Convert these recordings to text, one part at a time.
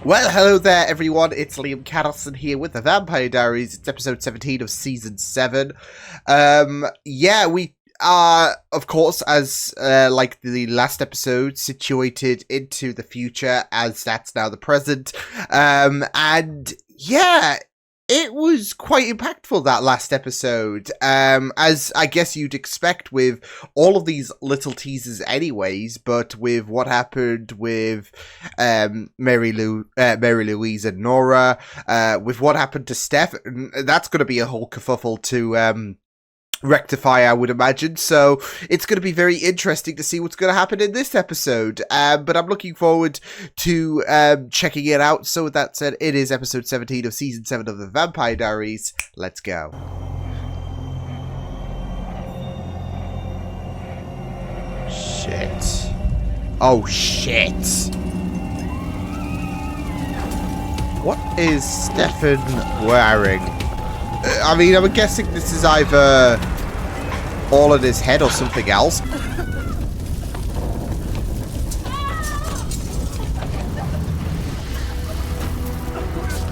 Well, hello there, everyone. It's Liam Catterson here with the Vampire Diaries. It's episode 17 of season 7. Yeah, we are, of course, as like the last episode, situated into the future, as that's now the present. And yeah, it was quite impactful, that last episode, as I guess you'd expect with all of these little teasers anyways, but with what happened with Mary Louise and Nora, with what happened to Stefan, that's going to be a whole kerfuffle to rectify, I would imagine, so it's going to be very interesting to see what's going to happen in this episode, but I'm looking forward to checking it out. So with that said, it is episode 17 of season 7 of the Vampire Diaries. Let's go. Shit. Oh shit. What is Stefan wearing? I mean, I'm guessing this is either all in his head or something else.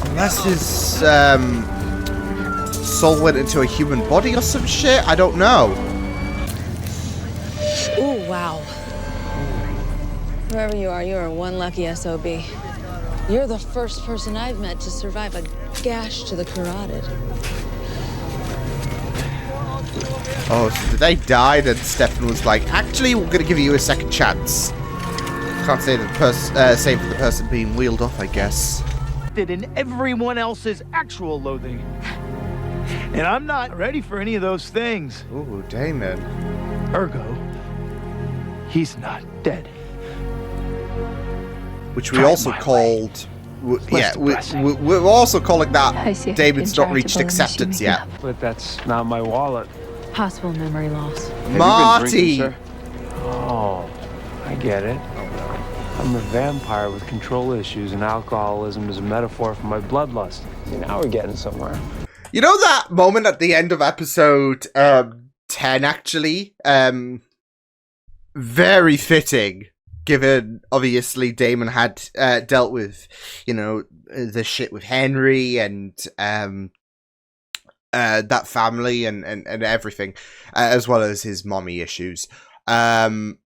Unless his soul went into a human body or some shit. I don't know. Ooh, wow. Whoever you are one lucky SOB. You're the first person I've met to survive a gash to the carotid. Oh, so they died and Stefan was like, actually, we're going to give you a second chance. Can't say that same for the person being wheeled off, I guess. In everyone else's actual loathing. And I'm not ready for any of those things. Ooh, Damon. Ergo, he's not dead. Which we also called... Yeah, we're also calling that Damon's not reached acceptance yet. But that's not my wallet. Possible memory loss. Marty! Oh, I get it. I'm a vampire with control issues, and alcoholism is a metaphor for my bloodlust. See, now we're getting somewhere. You know that moment at the end of episode 10, actually? Very fitting, given, obviously, Damon had dealt with, you know, the shit with Henry and that family and everything, as well as his mommy issues. And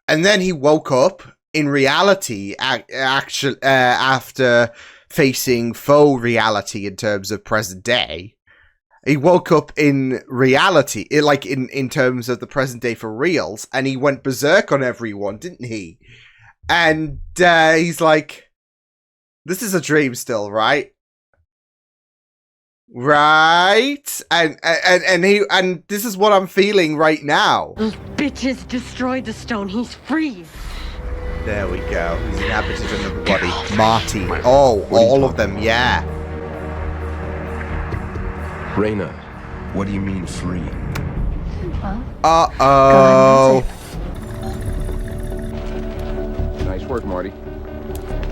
then he woke up in reality, actually, after facing faux reality in terms of present day. He woke up in reality, like in terms of the present day for reals, and he went berserk on everyone, didn't he? And he's like, this is a dream still, right? Right? And this is what I'm feeling right now. Those bitches destroyed the stone. He's free. There we go. He's inhabited another body. Marty. Oh, all of them, yeah. Reyna, what do you mean free? Uh-oh. Nice work, Marty.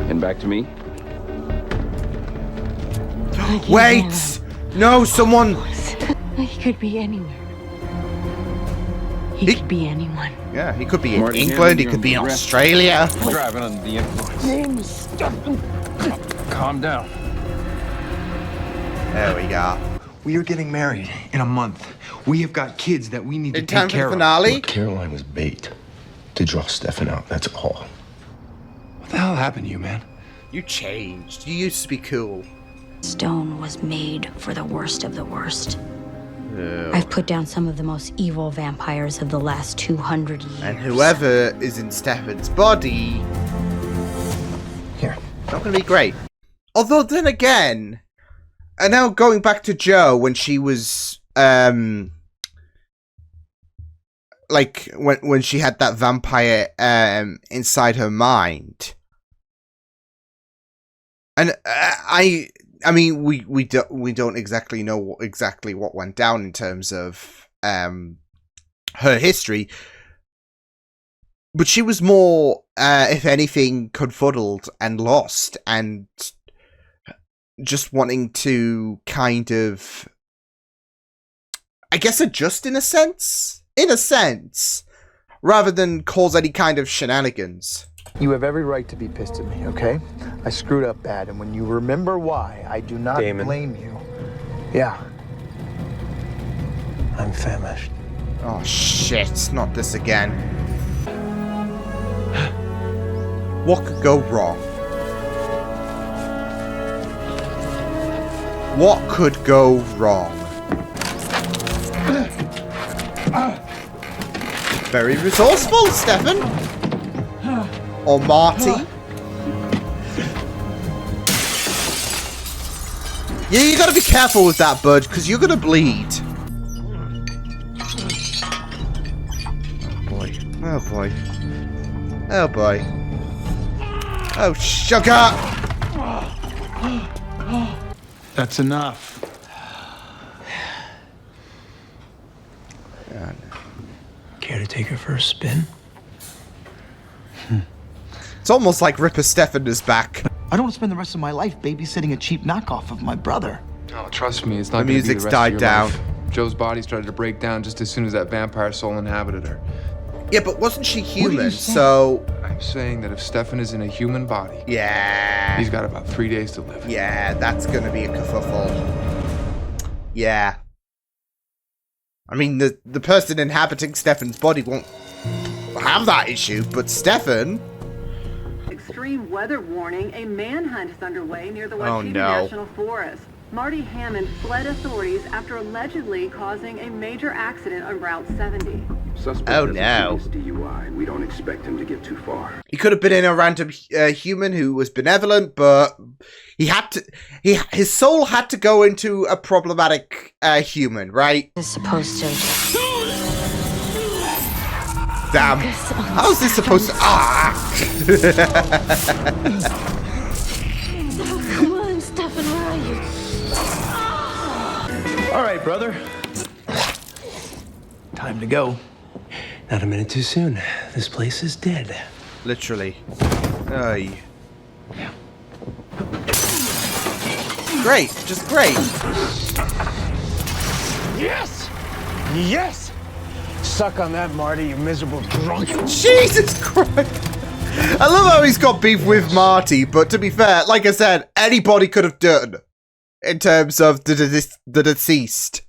And back to me. Wait! No, someone... He could be anywhere. He could be anyone. Yeah, he could be in Marty, England, he could be in Australia. Driving under the influence. Name is Stefan. Calm down. There we go. We are getting married in a month. We have got kids that we need to In time take for care the of. finale? Caroline was bait to draw Stefan out, that's all. What the hell happened to you, man? You changed. You used to be cool. Stone was made for the worst of the worst. Ew. I've put down some of the most evil vampires of the last 200 years. And whoever is in Stefan's body... Here. Not gonna be great. Although, then again... And now going back to Jo, when she was... like, when she had that vampire inside her mind... And I mean, we don't exactly know what went down in terms of her history, but she was more, if anything, confuddled and lost, and just wanting to kind of, I guess, adjust in a sense, rather than cause any kind of shenanigans. You have every right to be pissed at me, okay? I screwed up bad, and when you remember why, I do not blame you. Yeah. I'm famished. Oh shit, not this again. What could go wrong? What could go wrong? Very resourceful, Stefan. Or Marty. Yeah, you gotta be careful with that, bud, because you're gonna bleed. Oh boy. Oh boy. Oh boy. Oh, sugar! That's enough. Care to take her for a spin? It's almost like Ripper Stefan is back. I don't want to spend the rest of my life babysitting a cheap knockoff of my brother. Oh, trust me, it's not The going to be the music's rest died of your down. life. Joe's body started to break down just as soon as that vampire soul inhabited her. Yeah, but wasn't she human, so... I'm saying that if Stefan is in a human body, Yeah. he's got about 3 days to live. Yeah, that's gonna be a kerfuffle. Yeah. I mean, the person inhabiting Stefan's body won't have that issue, but Stefan... Extreme weather warning. A manhunt is underway near the Oh, Wachita no. National Forest. Marty Hammond fled authorities after allegedly causing a major accident on Route 70. Suspect Oh, has a no. serious DUI. We don't expect him to get too far. He could have been in a random human who was benevolent, but he had to... his soul had to go into a problematic human, right? Is supposed to. Damn. How is this supposed to... Ah! Come on, Stefan, where are you? All right, brother. Time to go. Not a minute too soon. This place is dead. Literally. Aye. Great. Just great. Yes! Yes! Suck on that, Marty, you miserable drunk. Jesus Christ. I love how he's got beef with Marty, but to be fair, like I said, anybody could have done in terms of the deceased.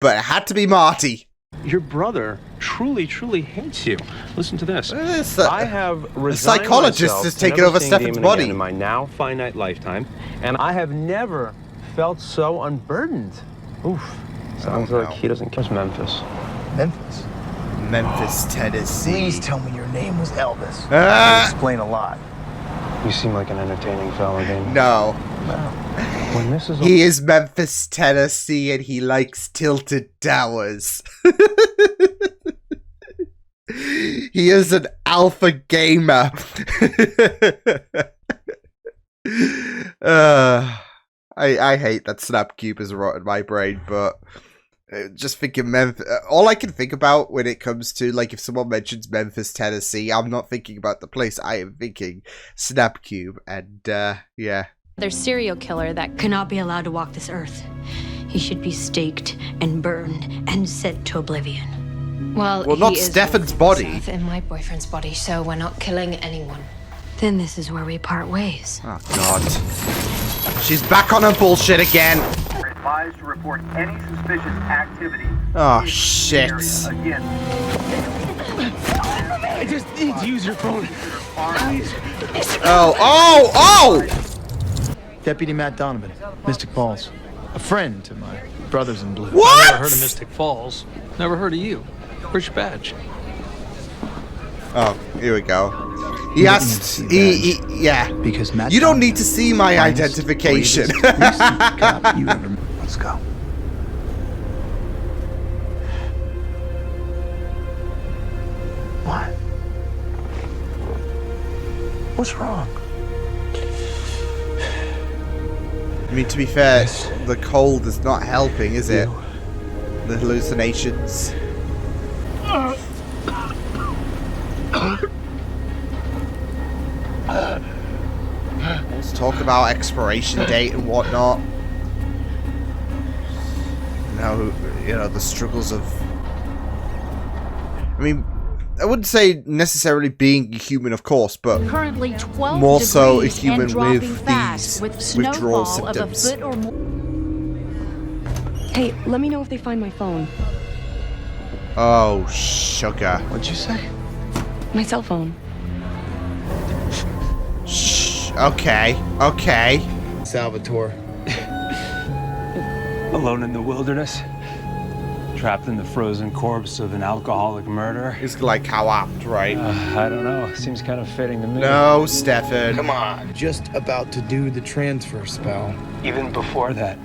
But it had to be Marty. Your brother truly, truly hates you. Listen to this. This, I have resigned psychologist myself has to taken never over seeing Stefan's Damon body. again in my now finite lifetime, and I have never felt so unburdened. Oof. Sounds Oh, like no. he doesn't care. Memphis. Memphis. Memphis, Tennessee. Please tell me your name was Elvis. Ah! Explain a lot. You seem like an entertaining fellow, Damon. No. When this is He is Memphis, Tennessee, and he likes tilted towers. He is an alpha gamer. I hate that Snapcube has rotted my brain, but just thinking Memphis. All I can think about when it comes to, like, if someone mentions Memphis, Tennessee, I'm not thinking about the place. I am thinking Snapcube, and yeah. There's serial killer that cannot be allowed to walk this earth. He should be staked and burned and sent to oblivion. Well, not he is Stefan's body. Seth in my boyfriend's body, so we're not killing anyone. Then this is where we part ways. Oh, God. She's back on her bullshit again. Advised to report any suspicious activity. Oh, shit. Again. I just need to use your phone. Please. Oh! Deputy Matt Donovan, Mystic Falls. A friend to my brothers in blue. What? Never heard of Mystic Falls. Never heard of you. Where's your badge? Oh, here we go. He asked. Yeah. Because Matt You don't Donovan need to see my finest, identification. greatest, recent cop you ever met. Let's go. What? What's wrong? I mean, to be fair, the cold is not helping, is it? The hallucinations. Let's talk about expiration date and whatnot. Now, you know, the struggles of... I mean, I wouldn't say necessarily being a human, of course, but Currently 12 more so a degrees human and dropping with fast, these with withdrawal snowfall of a symptoms. foot or more. Hey, let me know if they find my phone. Oh, sugar. What'd you say? My cell phone. Shh. Okay. Okay. Salvatore. Alone in the wilderness, trapped in the frozen corpse of an alcoholic murderer. It's like how apt, right? I don't know. Seems kind of fitting to me. No, Stefan. Come on. Just about to do the transfer spell. Even before that,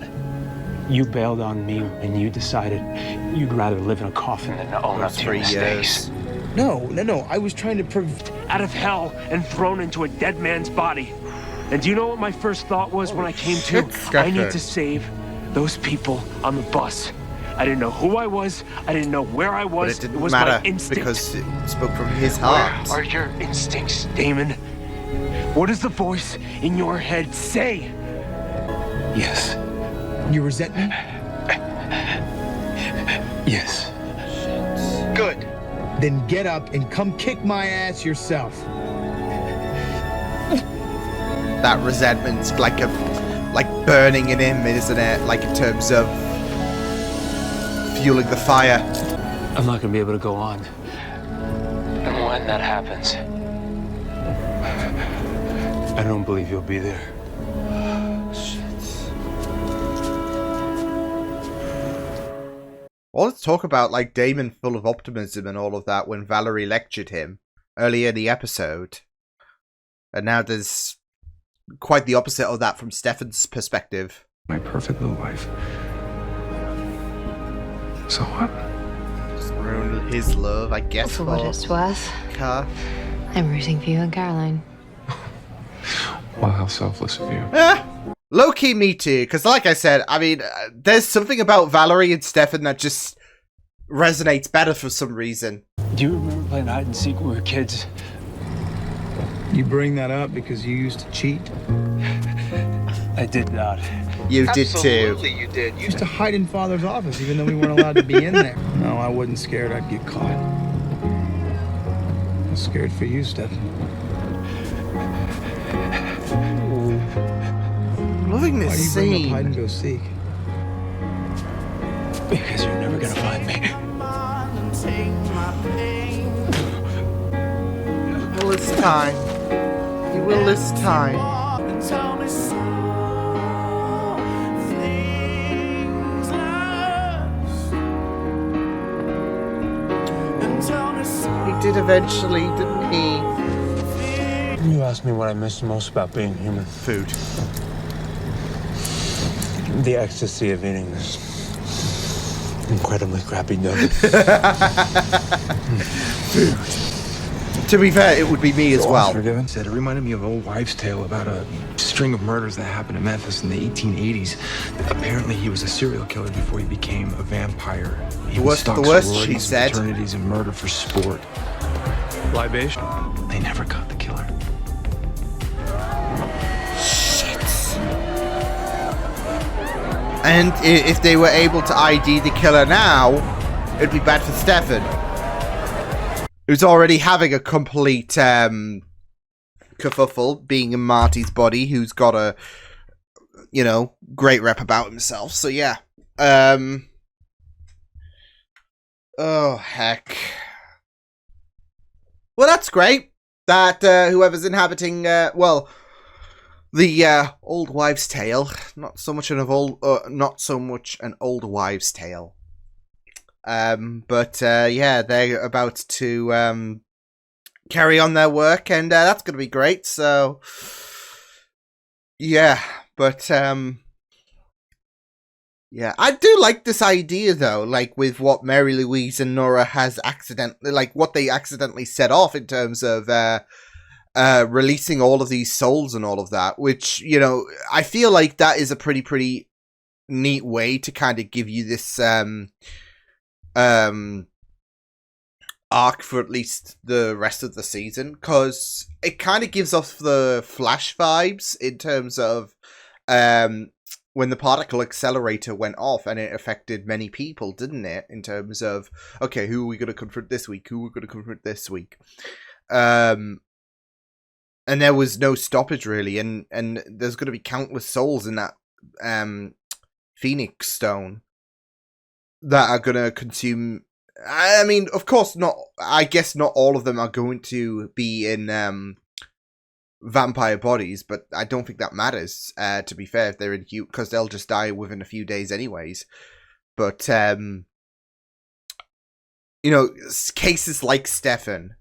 you bailed on me and you decided you'd rather live in a coffin than to own up to your mistakes. No. I was trying to Out of hell and thrown into a dead man's body. And do you know what my first thought was when I came to? I need to save those people on the bus. I didn't know who I was. I didn't know where I was. But it didn't was matter my instinct. because it spoke from his heart. Where are your instincts, Damon? What does the voice in your head say? Yes. You resent me? Yes. Good. Then get up and come kick my ass yourself. That resentment's like burning in him, isn't it? Like in terms of fueling the fire. I'm not gonna be able to go on. And when that happens, I don't believe you'll be there. Well, let's talk about like Damon full of optimism and all of that when Valerie lectured him earlier in the episode. And now there's quite the opposite of that from Stefan's perspective. My perfect little life. So what? Just ruined his love, I guess. For what it's worth, Car. I'm rooting for you and Caroline. Well, how selfless of you. Low-key me too, because like I said, I mean, there's something about Valerie and Stefan that just resonates better for some reason. Do you remember playing hide and seek when we were kids? You bring that up because you used to cheat? I did not. You did too. Absolutely you did. You used to hide in Father's office even though we weren't allowed to be in there. No, I wasn't scared I'd get caught. I was scared for you, Stefan. Loving Why this do you bring up scene. hide and go seek? Because you're never gonna find me. Well, it's time. He will this time. He did eventually, didn't he? You asked me what I miss most about being human. Food. The ecstasy of eating this incredibly crappy dough. Food. To be fair, it would be me as well. Forgiven? Said it reminded me of an old wives' tale about a string of murders that happened in Memphis in the 1880s. Apparently, he was a serial killer before he became a vampire. He would stalk sororities, she said. fraternities, and murder for sport. Libation. They never caught the killer. And if they were able to ID the killer now, it'd be bad for Stefan, who's already having a complete kerfuffle being in Marty's body, who's got a, you know, great rep about himself. So yeah. Oh, heck. Well, that's great. That whoever's inhabiting, well, the old wives' tale, not so much an old wives' tale. But yeah, they're about to carry on their work, and that's going to be great. So yeah, but yeah, I do like this idea though, like with what Mary Louise and Nora has what they accidentally set off in terms of releasing all of these souls and all of that, which, you know, I feel like that is a pretty neat way to kind of give you this arc for at least the rest of the season, because it kind of gives off the Flash vibes in terms of when the particle accelerator went off, and it affected many people, didn't it? In terms of, okay, who are we going to confront this week? Who are we going to confront this week? And there was no stoppage, really, and there's going to be countless souls in that Phoenix Stone that are going to consume. I mean, of course, I guess not all of them are going to be in vampire bodies, but I don't think that matters, to be fair, if they're in because they'll just die within a few days anyways. But you know, cases like Stefan,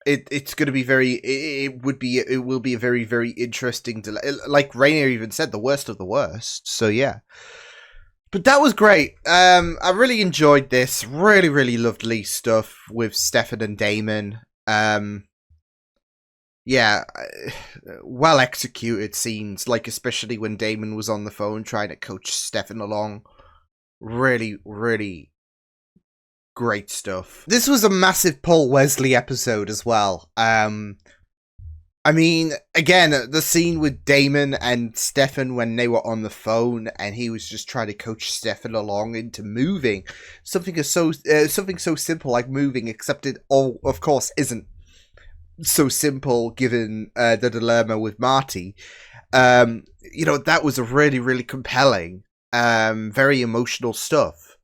it's going to be it will be a very, very interesting, like Rainier even said, the worst of the worst. So yeah. But that was great. I really enjoyed this. Really, really loved Lee's stuff with Stefan and Damon. Yeah, well executed scenes, like especially when Damon was on the phone trying to coach Stefan along. Really, really great stuff. This was a massive Paul Wesley episode as well. I mean, again, the scene with Damon and Stefan when they were on the phone, and he was just trying to coach Stefan along into moving something so simple like moving, except it all, of course, isn't so simple given the dilemma with Marty. You know, that was a really, really compelling, very emotional stuff.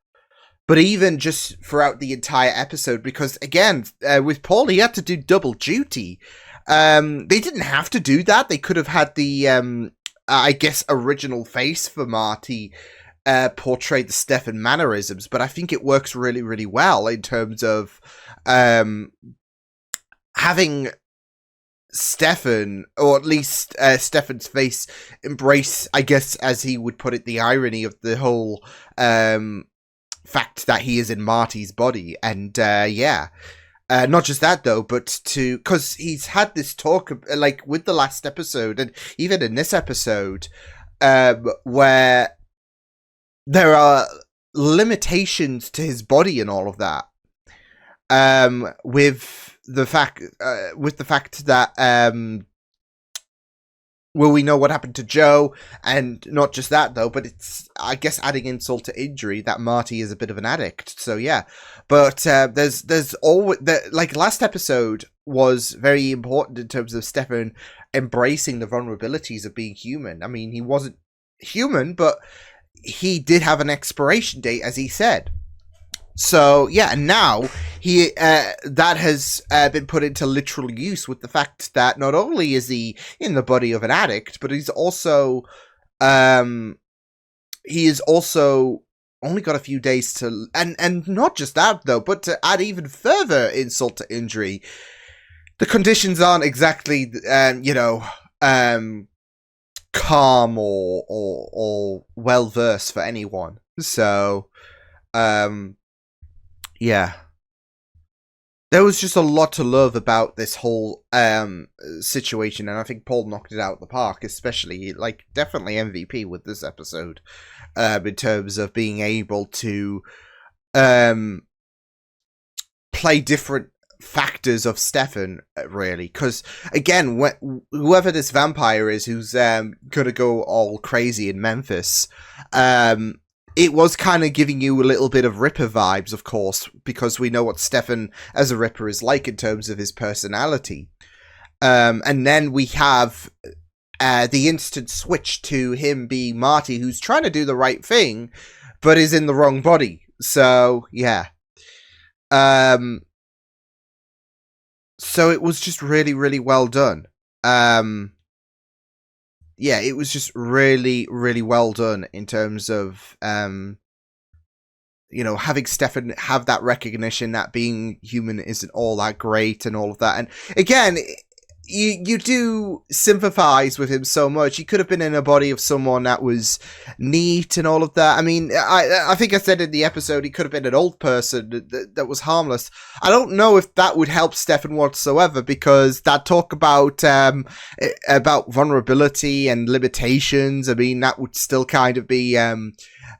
But even just throughout the entire episode, because again, with Paul, he had to do double duty. They didn't have to do that. They could have had the, I guess, original face for Marty portray the Stefan mannerisms, but I think it works really, really well in terms of having Stefan, or at least Stefan's face, embrace, I guess, as he would put it, the irony of the whole fact that he is in Marty's body. And yeah. Not just that, though, but because he's had this talk, like, with the last episode, and even in this episode, where there are limitations to his body and all of that, with the fact that, well, we know what happened to Joe, and not just that, though, but it's, I guess, adding insult to injury that Marty is a bit of an addict, so yeah. But there's always, like, last episode was very important in terms of Stefan embracing the vulnerabilities of being human. I mean, he wasn't human, but he did have an expiration date, as he said. So yeah, and now he that has been put into literal use with the fact that not only is he in the body of an addict, but he's also only got a few days to, and not just that though, but to add even further insult to injury, the conditions aren't exactly calm or well versed for anyone. So yeah, there was just a lot to love about this whole situation, and I think Paul knocked it out of the park, especially, like, definitely MVP with this episode, in terms of being able to play different factors of Stefan, really, because, again, whoever this vampire is who's gonna go all crazy in Memphis, it was kind of giving you a little bit of Ripper vibes, of course, because we know what Stefan as a Ripper is like in terms of his personality. And then we have the instant switch to him being Marty, who's trying to do the right thing, but is in the wrong body. So, yeah. So it was just really, really well done. Yeah, it was just really, really well done in terms of, having Stefan have that recognition that being human isn't all that great and all of that. And again, you do sympathize with him so much. He could have been in a body of someone that was neat and all of that. I mean, I think I said in the episode he could have been an old person that was harmless. I don't know if that would help Stefan whatsoever, because that talk about vulnerability and limitations, I mean, that would still kind of be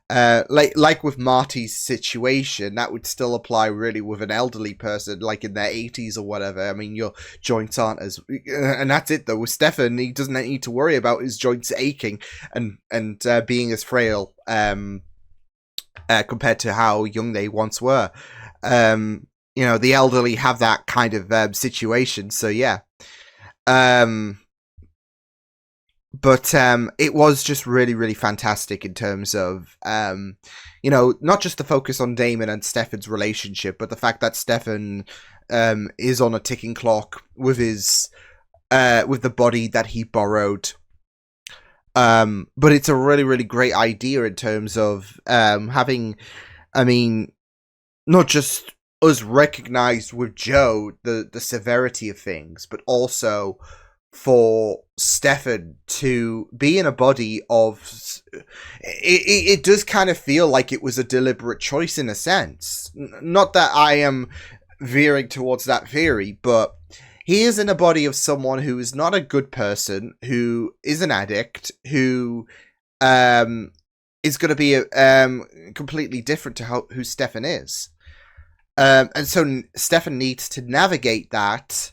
like with Marty's situation, that would still apply really with an elderly person, like in their 80s or whatever. I mean, your joints aren't as, and that's it though. With Stefan, he doesn't need to worry about his joints aching and being as frail compared to how young they once were. You know, the elderly have that kind of situation, so yeah. But it was just really, really fantastic in terms of, you know, not just the focus on Damon and Stefan's relationship, but the fact that Stefan is on a ticking clock with his with the body that he borrowed. But it's a really, really great idea in terms of having, I mean, not just us recognized with Joe the severity of things, but also for Stefan to be in a body of it does kind of feel like it was a deliberate choice in a sense. Not that I am veering towards that theory, but he is in a body of someone who is not a good person, who is an addict, who is going to be completely different to who Stefan is. And so Stefan needs to navigate that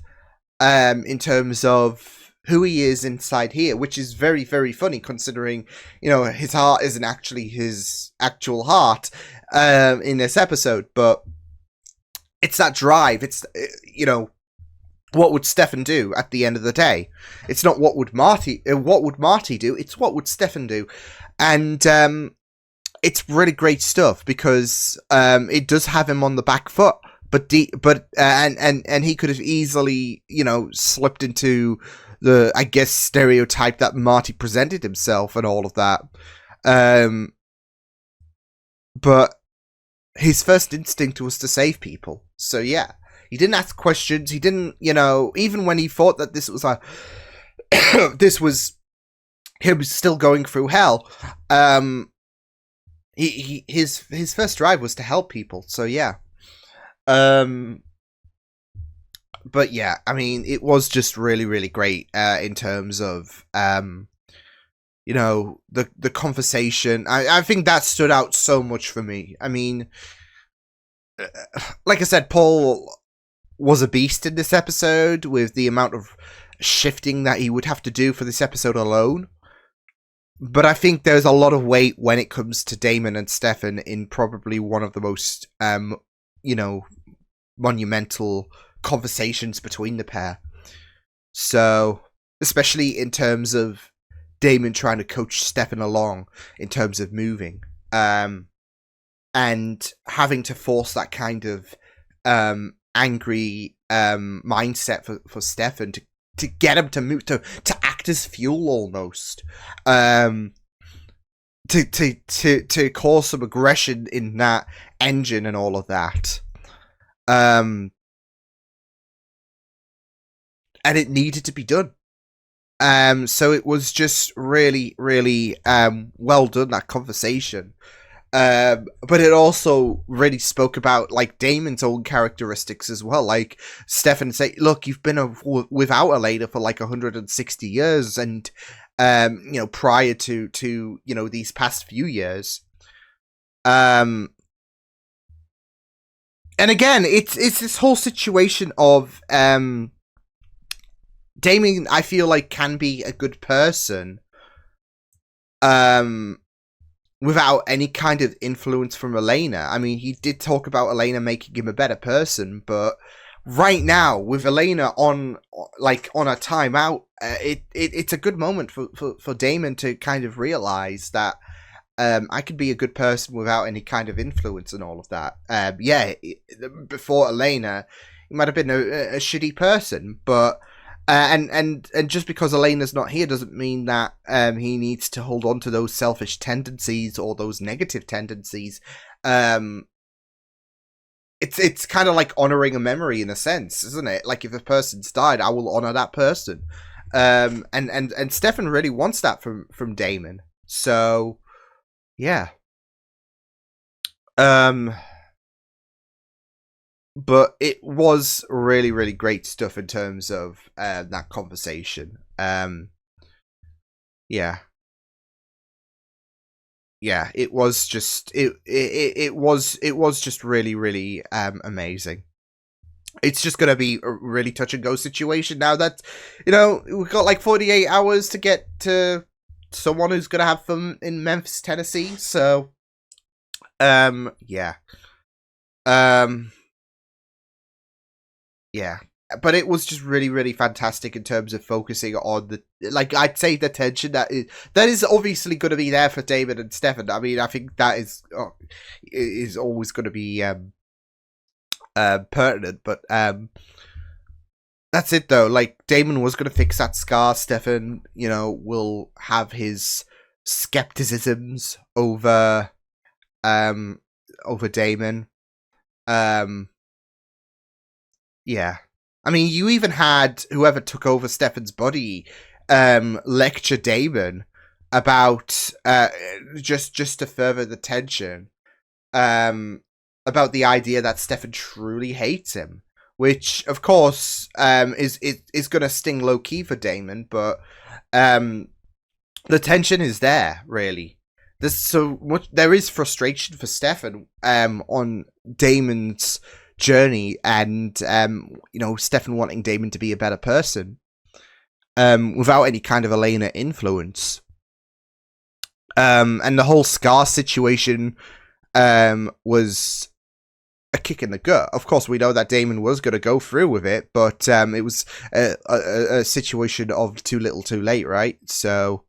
in terms of who he is inside here, which is very, very funny considering, you know, his heart isn't actually his actual heart in this episode, but it's that drive. It's, you know, what would Stefan do at the end of the day? It's not what would Marty do, it's what would Stefan do. And it's really great stuff because it does have him on the back foot, but and he could have easily, you know, slipped into the, I guess, stereotype that Marty presented himself and all of that. But his first instinct was to save people. So yeah, he didn't ask questions. He didn't, you know, even when he thought that this was a this was him still going through hell. His first drive was to help people. So yeah. But yeah, I mean, it was just really, really great in terms of, you know, the conversation. I think that stood out so much for me. I mean, like I said, Paul was a beast in this episode with the amount of shifting that he would have to do for this episode alone. But I think there's a lot of weight when it comes to Damon and Stefan in probably one of the most, you know, monumental conversations between the pair. So, especially in terms of Damon trying to coach Stefan along in terms of moving, and having to force that kind of angry mindset for Stefan to get him to move, to act as fuel almost, to cause some aggression in that engine and all of that. And it needed to be done. So it was just really, really well done, that conversation. But it also really spoke about, like, Damon's own characteristics as well. Like, Stefan say, look, you've been without Elena for like 160 years, and you know, prior to you know, these past few years. And again, it's this whole situation of Damon, I feel like, can be a good person without any kind of influence from Elena. I mean, he did talk about Elena making him a better person, but right now, with Elena on a timeout, it's a good moment for Damon to kind of realize that I could be a good person without any kind of influence and all of that. Yeah, before Elena, he might have been a shitty person, but and just because Elena's not here doesn't mean that he needs to hold on to those selfish tendencies or those negative tendencies. It's kind of like honoring a memory in a sense, isn't it? Like, if a person's died, I will honor that person. And Stefan really wants that from Damon. So yeah. But it was really, really great stuff in terms of that conversation. Yeah. yeah, it was just it was just really, really amazing. It's just gonna be a really touch and go situation now that, you know, we've got like 48 hours to get to someone who's gonna have fun in Memphis, Tennessee. So, yeah, yeah. But it was just really, really fantastic in terms of focusing on the, like, I'd say the tension that is obviously going to be there for Damon and Stefan. I mean, I think that is always going to be pertinent, but that's it though. Like, Damon was going to fix that scar. Stefan, you know, will have his skepticisms over Damon. Yeah. I mean, you even had whoever took over Stefan's body lecture Damon about just to further the tension about the idea that Stefan truly hates him, which of course is going to sting low key for Damon, but the tension is there really. There's so much. There is frustration for Stefan on Damon's journey, and you know, Stefan wanting Damon to be a better person without any kind of Elena influence, and the whole Scar situation was a kick in the gut. Of course, we know that Damon was going to go through with it, but it was a situation of too little too late, right? So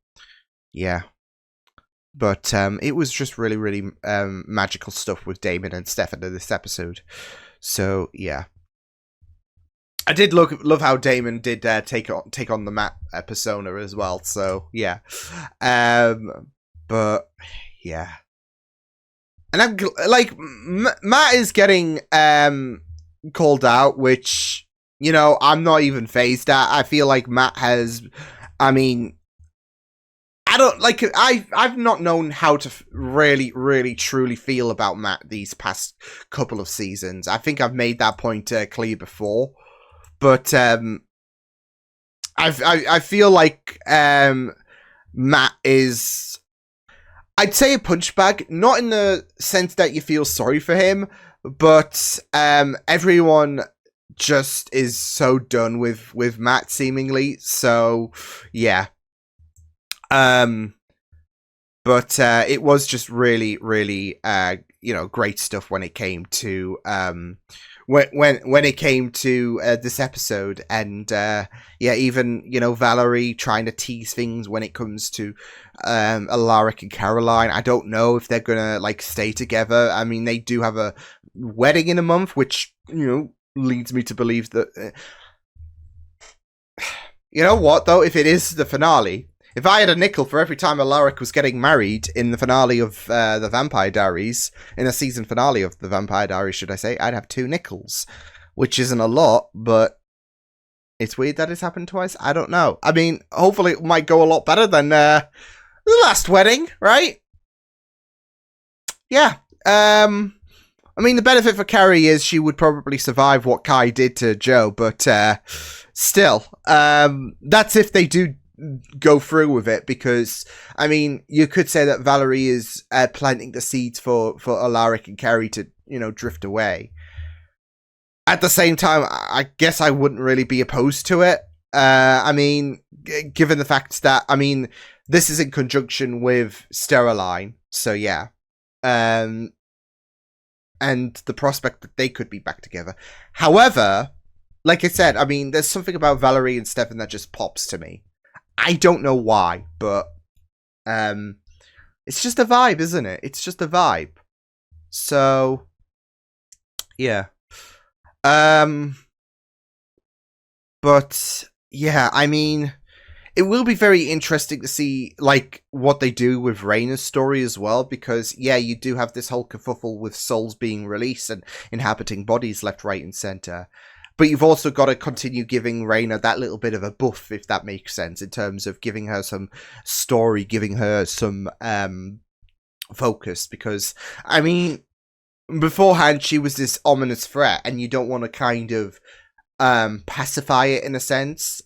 yeah, but it was just really, really magical stuff with Damon and Stefan in this episode. So yeah, I did love how Damon did take on the Matt persona as well. So yeah, but yeah, and I'm like Matt is getting called out, which, you know, I'm not even phased at. I feel like Matt has, I mean, I don't like. I've not known how to really, really, truly feel about Matt these past couple of seasons. I think I've made that point clear before, but I feel like Matt is, I'd say, a punch bag, not in the sense that you feel sorry for him, but everyone just is so done with Matt seemingly. So yeah. But it was just really, really, you know, great stuff when it came to, when it came to this episode, and yeah, even, you know, Valerie trying to tease things when it comes to Alaric and Caroline. I don't know if they're gonna like stay together. I mean, they do have a wedding in a month, which, you know, leads me to believe that. You know what though? If it is the finale. If I had a nickel for every time Alaric was getting married in the finale of the Vampire Diaries, in the season finale of the Vampire Diaries, should I say, I'd have 2 nickels, which isn't a lot, but it's weird that it's happened twice. I don't know. I mean, hopefully it might go a lot better than the last wedding, right? Yeah. I mean, the benefit for Carrie is she would probably survive what Kai did to Joe, but still, that's if they do go through with it, because I mean, you could say that Valerie is planting the seeds for Alaric and Carrie to, you know, drift away. At the same time, I guess I wouldn't really be opposed to it. I mean, given the fact that, I mean, this is in conjunction with Steroline, so yeah, and the prospect that they could be back together. However, like I said, I mean, there's something about Valerie and Stefan that just pops to me. I don't know why, but it's just a vibe, isn't it? It's just a vibe. So yeah. But yeah, I mean, it will be very interesting to see like what they do with Raina's story as well, because yeah, you do have this whole kerfuffle with souls being released and inhabiting bodies left, right, and center. But you've also got to continue giving Raina that little bit of a buff, if that makes sense, in terms of giving her some story, giving her some focus. Because, I mean, beforehand, she was this ominous threat, and you don't want to kind of pacify it in a sense.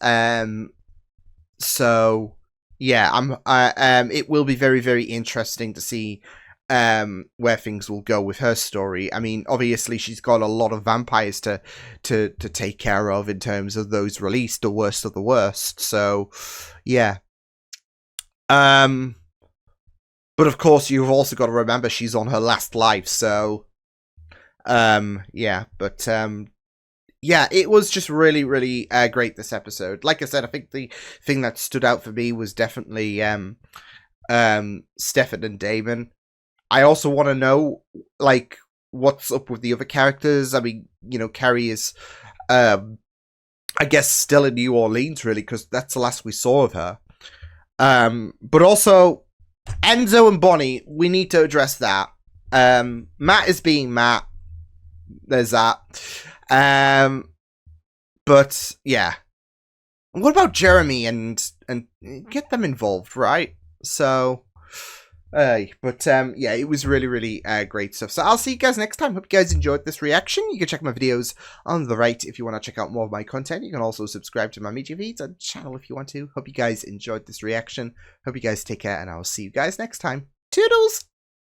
So, yeah, it will be very, very interesting to see where things will go with her story. I mean, obviously she's got a lot of vampires to take care of in terms of those released, the worst of the worst. So, yeah. But of course, you've also got to remember she's on her last life. So, yeah. But yeah, it was just really, really great this episode. Like I said, I think the thing that stood out for me was definitely Stefan and Damon. I also want to know, like, what's up with the other characters. I mean, you know, Carrie is, I guess, still in New Orleans, really, because that's the last we saw of her. But also, Enzo and Bonnie, we need to address that. Matt is being Matt. There's that. But, yeah. What about Jeremy and get them involved, right? So... yeah, it was really, really great stuff. So I'll see you guys next time. Hope you guys enjoyed this reaction. You can check my videos on the right if you want to check out more of my content. You can also subscribe to my media feeds and channel if you want to. Hope you guys enjoyed this reaction. Hope you guys take care, and I will see you guys next time. Toodles!